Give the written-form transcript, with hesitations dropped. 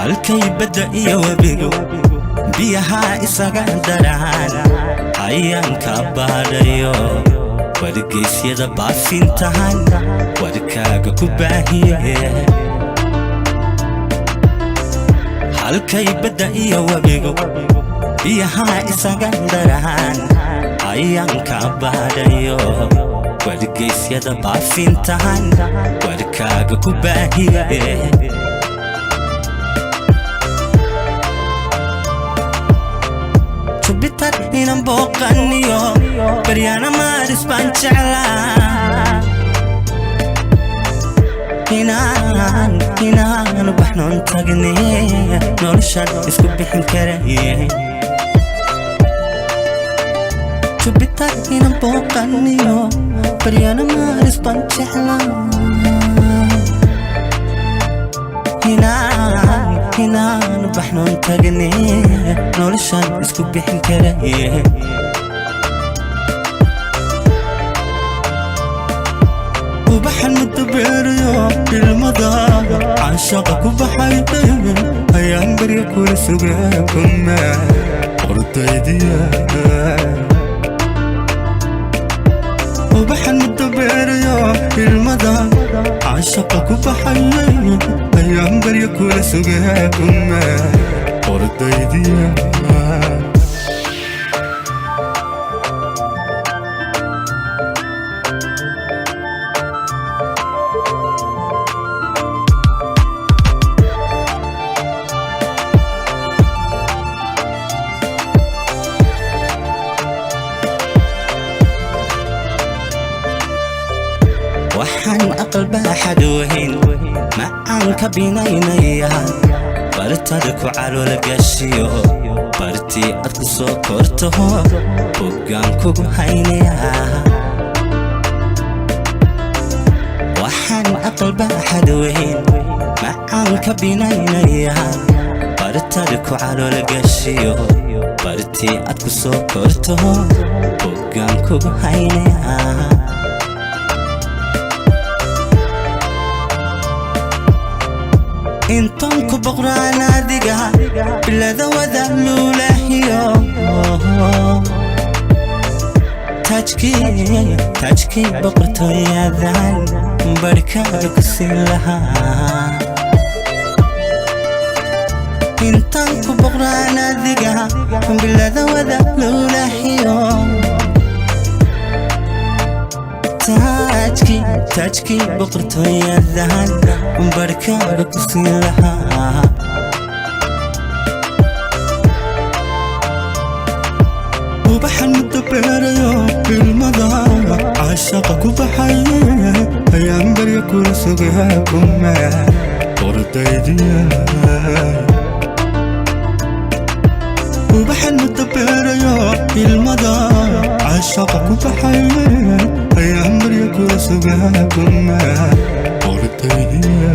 halkay badda iyo webigu biyaha isaga daraan ayaan ka baadhayo wargeysyada baafintahan warkaaga ku baahiye halkay badda iyo webigu biyaha isaga daraan ayaan ka baadhayo wargeysyada baafintahan warkaaga ku baahiye bitar inaan booqaniyo baryaana maaris baan jeclaa inaan baxnoon tagne noloshaan isku bixin karaye bitar inaan booqaniyo baryaana maaris baan jeclaa inaan baxnoon tagne noloshaan isku bixin karaye ubaxan mudabeerayo ilmadaada caashaqa ku baxay ayaan barya kula sugaa kuma ordaydiya ubaxan mudabeerayo ilmadaada caashaqa ku baxay ayaan barya kula sugaa kuma ordaydiya waxaan aqalba xadoohin macaan ka binaynaya bartada ku calool gashiyo bartii aad ku soo korto hoggaan kugu haynaya waxaan aqalba xadoohin macaan ka binaynaya bartada ku calool gashiyo bartii aad ku soo korto hoggaan kugu haynaya intaan ku boqraan adiga bilada wada luulahiyo taajkii boqortooyadan barhkaaga ku siin lahaa intaan ku boqraan adiga bilada wada luulahiyo taajkii boqortooyadan barhkaaga ku siin lahaa ubaxan mudabeerayo ilmadaada caashaqa ku baxay ayaan barya kula sugaa kuma ordaydiya ubaxan mudabeerayo ilmadaada caashaqa ku baxay ayaan barya kula sugaa kuma ordaydiya